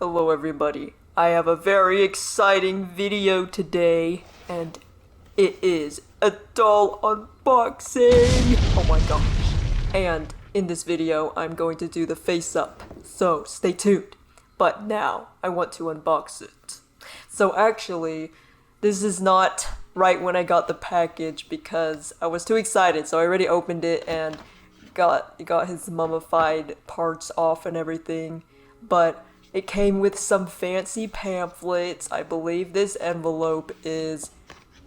Hello everybody, I have a very exciting video today, and it is a doll unboxing! Oh my gosh. And in this video, I'm going to do the face up, so stay tuned. But now, I want to unbox it. So actually, this is not right when I got the package because I was too excited, so I already opened it and got his mummified parts off and everything, but it came with some fancy pamphlets. I believe this envelope is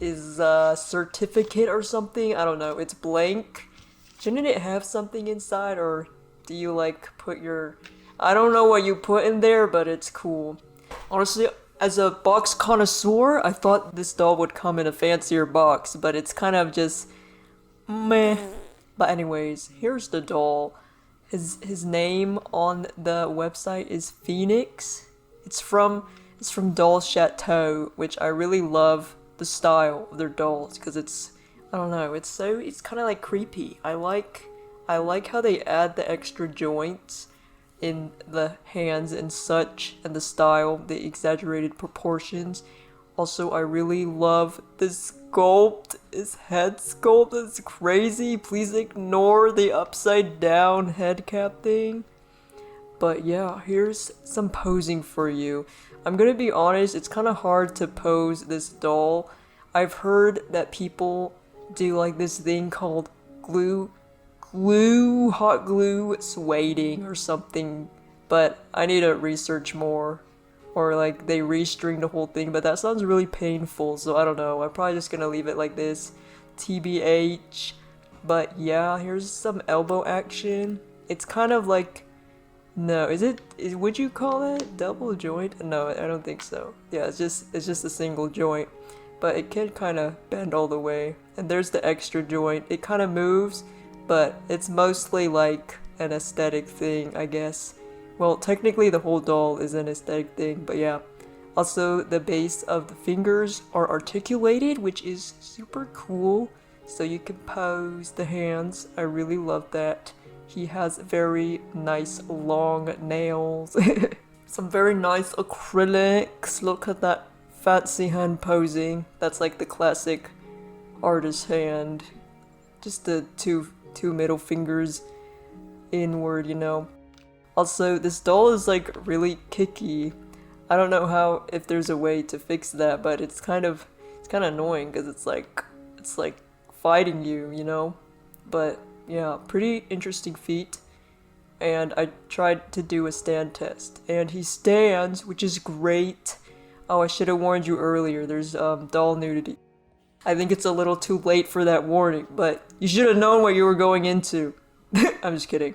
a certificate or something. I don't know. It's blank. Shouldn't it have something inside, or do you like put your... I don't know what you put in there, but it's cool. Honestly, as a box connoisseur, I thought this doll would come in a fancier box, but it's kind of just meh. But anyways, here's the doll. His name on the website is Pheonix. It's from doll Chateau, which I really love the style of their dolls because it's, I don't know, it's kind of like creepy. I like how they add the extra joints in the hands and such, and the style, the exaggerated proportions. Also, I really love this sculpt. His head sculpt is crazy. Please ignore the upside down head cap thing. But yeah, here's some posing for you. I'm gonna be honest, it's kind of hard to pose this doll. I've heard that people do like this thing called hot glue suading or something, but I need to research more. Or like they restring the whole thing, but that sounds really painful, so I don't know. I'm probably just gonna leave it like this, TBH. But yeah, here's some elbow action. It's kind of like, no, would you call it double joint? No, I don't think so. Yeah, it's just a single joint, but it can kind of bend all the way. And there's the extra joint. It kind of moves, but it's mostly like an aesthetic thing, I guess. Well, technically the whole doll is an aesthetic thing, but yeah. Also, the base of the fingers are articulated, which is super cool, so you can pose the hands. I really love that. He has very nice long nails. Some very nice acrylics. Look at that fancy hand posing. That's like the classic artist hand. Just the two middle fingers inward, you know. Also, this doll is like really kicky. I don't know if there's a way to fix that, but it's kind of annoying because it's like fighting you, you know? But yeah, pretty interesting feat. And I tried to do a stand test, and he stands, which is great. Oh, I should have warned you earlier. There's doll nudity. I think it's a little too late for that warning, but you should have known what you were going into. I'm just kidding.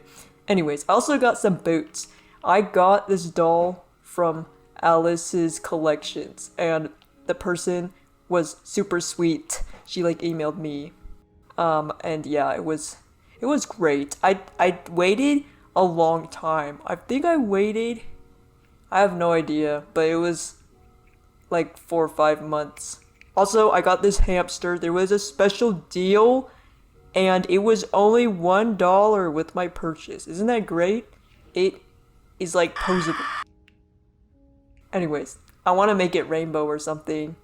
Anyways, I also got some boots. I got this doll from Alice's collections, and the person was super sweet. She like emailed me. And yeah, it was great. I waited a long time. I think I have no idea, but it was like 4 or 5 months. Also, I got this hamster. There was a special deal, and it was only $1 with my purchase. Isn't that great? It is like posable. Anyways, I want to make it rainbow or something.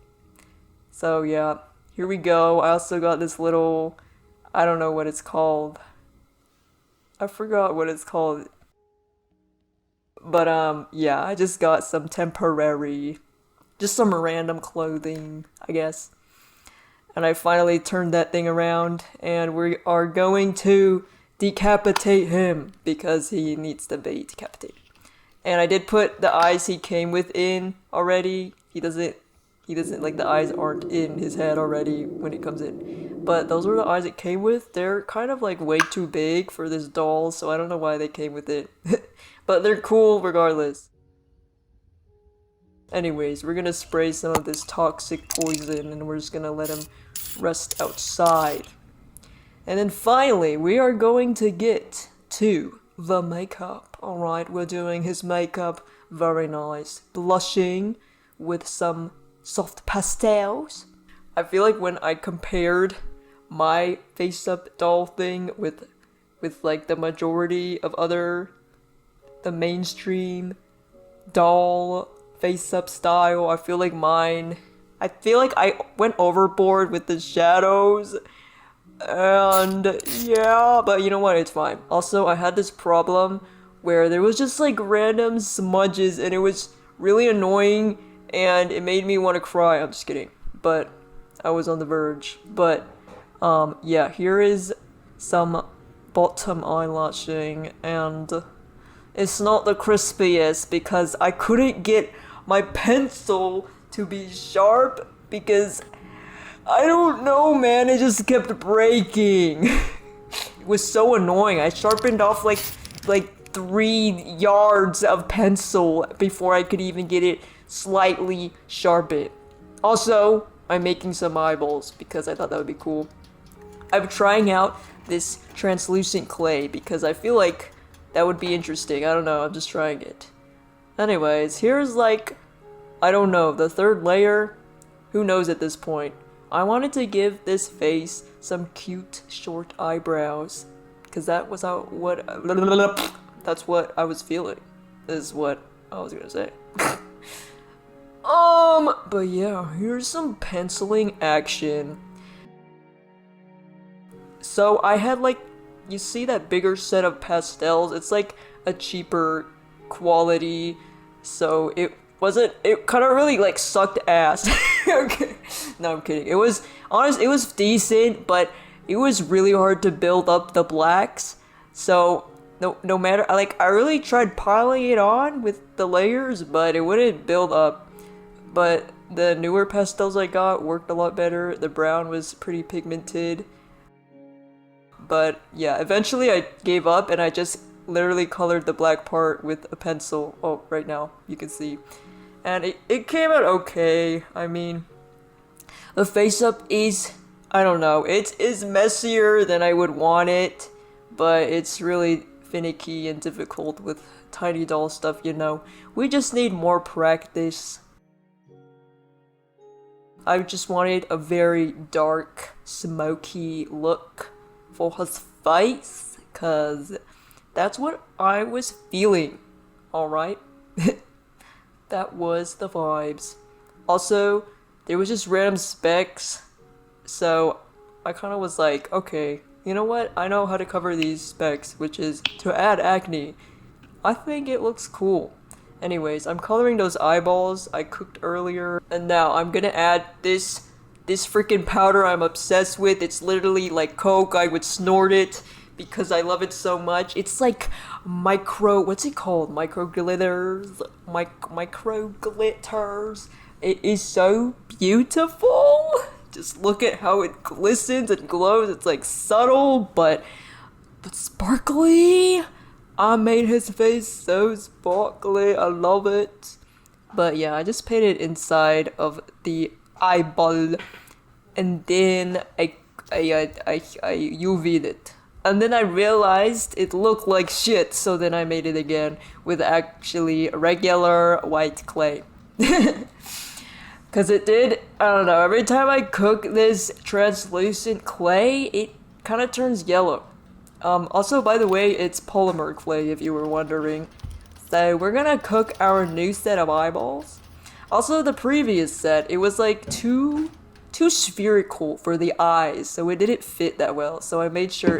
So yeah, here we go. I also got this little, I don't know what it's called. I forgot what it's called. But yeah, I just got some just some random clothing, I guess. And I finally turned that thing around, and we are going to decapitate him because he needs to be decapitated. And I did put the eyes he came with in already. He doesn't like, the eyes aren't in his head already when it comes in. But those were the eyes it came with. They're kind of like way too big for this doll, so I don't know why they came with it. But they're cool regardless. Anyways, we're gonna spray some of this toxic poison, and we're just gonna let him rest outside. And then finally, we are going to get to the makeup. Alright, we're doing his makeup. Very nice. Blushing with some soft pastels. I feel like when I compared my face-up doll thing with like the majority of the mainstream doll face-up style. I feel like I went overboard with the shadows. And yeah, but you know what? It's fine. Also, I had this problem where there was just like random smudges and it was really annoying and it made me want to cry. I'm just kidding. But I was on the verge. But yeah, here is some bottom eyelashing, and it's not the crispiest because I couldn't get my pencil to be sharp because I don't know, man, it just kept breaking. It was so annoying. I sharpened off like 3 yards of pencil before I could even get it slightly sharpened. Also, I'm making some eyeballs because I thought that would be cool. I'm trying out this translucent clay because I feel like that would be interesting. I don't know, I'm just trying it. Anyways, here's like, I don't know, the 3rd layer? Who knows at this point? I wanted to give this face some cute short eyebrows because that was that's what I was feeling, is what I was gonna say. But yeah, here's some penciling action. So I had like, you see that bigger set of pastels? It's like a cheaper quality, so it kind of really like sucked ass. Okay, no, I'm kidding. It was decent, but it was really hard to build up the blacks. So no matter, like, I really tried piling it on with the layers, but it wouldn't build up. But the newer pastels I got worked a lot better. The brown was pretty pigmented. But yeah, eventually I gave up and I just literally colored the black part with a pencil. Oh, right now you can see. And it came out okay. I mean, the face-up is, I don't know, it is messier than I would want it, but it's really finicky and difficult with tiny doll stuff, you know. We just need more practice. I just wanted a very dark, smoky look for his face, cause that's what I was feeling, alright? That was the vibes. Also, there was just random specks, so I kind of was like, okay, you know what? I know how to cover these specks, which is to add acne. I think it looks cool. Anyways, I'm coloring those eyeballs I cooked earlier, and now I'm gonna add this freaking powder I'm obsessed with. It's literally like Coke. I would snort it because I love it so much. It's like what's it called? Micro glitters. It is so beautiful. Just look at how it glistens and glows. It's like subtle, but sparkly. I made his face so sparkly. I love it. But yeah, I just painted inside of the eyeball, and then I UV'd it. And then I realized it looked like shit, so then I made it again with actually regular white clay. Cause it did, I don't know, every time I cook this translucent clay, it kind of turns yellow. Also, by the way, it's polymer clay, if you were wondering. So we're gonna cook our new set of eyeballs. Also, the previous set, it was like too spherical for the eyes, so it didn't fit that well. So I made sure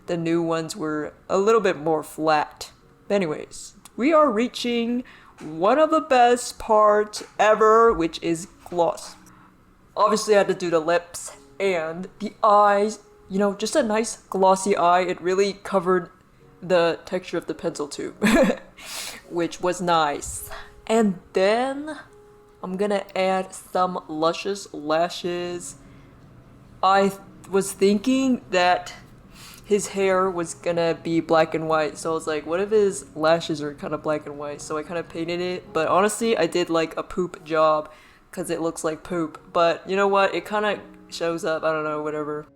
the new ones were a little bit more flat. Anyways, we are reaching one of the best parts ever, which is gloss. Obviously, I had to do the lips and the eyes. You know, just a nice glossy eye. It really covered the texture of the pencil tube, which was nice. And then I'm gonna add some luscious lashes. I was thinking that his hair was gonna be black and white, so I was like, what if his lashes are kind of black and white? So I kind of painted it, but honestly, I did like a poop job because it looks like poop. But you know what? It kind of shows up. I don't know, whatever.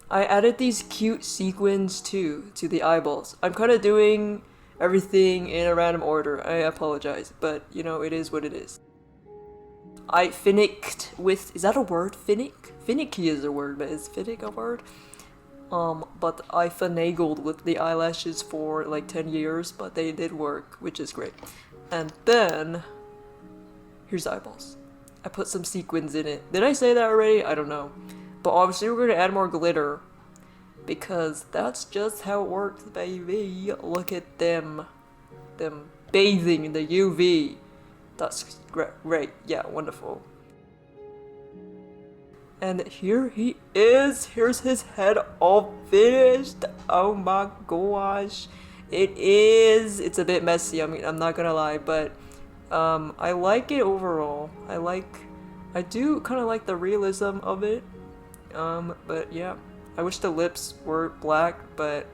I added these cute sequins too to the eyeballs. I'm kind of doing everything in a random order. I apologize, but you know, it is what it is. I Pheonixed with, is that a word? Finicky is a word, but is Pheonix a word? But I finagled with the eyelashes for like 10 years, but they did work, which is great. And then, here's the eyeballs. I put some sequins in it. Did I say that already? I don't know. But obviously we're gonna add more glitter, because that's just how it works, baby. Look at them bathing in the UV. That's great. Yeah, wonderful. And here he is. Here's his head all finished. Oh my gosh. It's a bit messy, I mean, I'm not gonna lie, but I like it overall. I do kind of like the realism of it. But yeah, I wish the lips were black, but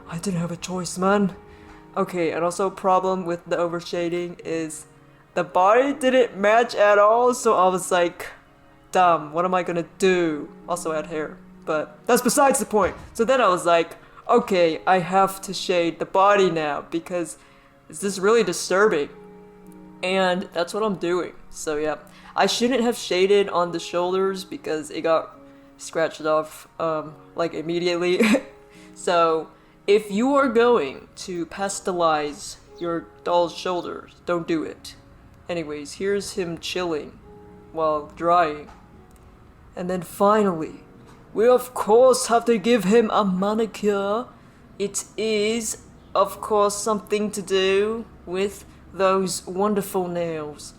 I didn't have a choice, man. Okay, and also problem with the overshading is the body didn't match at all, so I was like, damn, what am I gonna do? Also add hair, but that's besides the point. So then I was like, okay, I have to shade the body now because this is really disturbing. And that's what I'm doing. So yeah, I shouldn't have shaded on the shoulders because it got scratched off like immediately. So if you are going to pastelize your doll's shoulders, don't do it. Anyways, here's him chilling while drying. And then finally, we of course have to give him a manicure. It is, of course, something to do with those wonderful nails.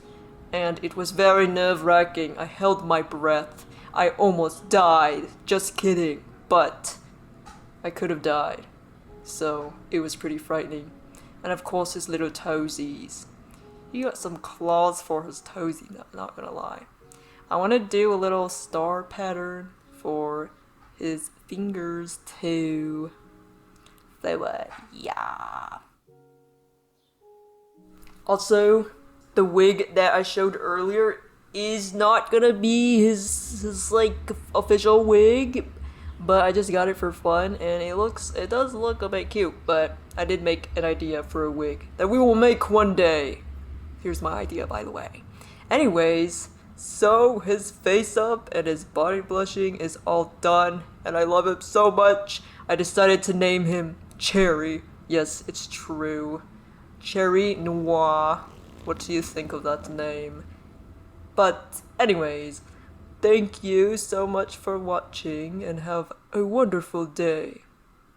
And it was very nerve-wracking. I held my breath. I almost died. Just kidding. But I could have died. So it was pretty frightening. And of course his little toesies. He got some claws for his toesy, not gonna lie. I want to do a little star pattern for his fingers too. So yeah. Also, the wig that I showed earlier is not gonna be his like official wig, but I just got it for fun and it does look a bit cute, but I did make an idea for a wig that we will make one day. Here's my idea, by the way. Anyways, so his face up and his body blushing is all done and I love him so much. I decided to name him Cherry. Yes, it's true. Cherry Noir. What do you think of that name? But anyways, thank you so much for watching and have a wonderful day.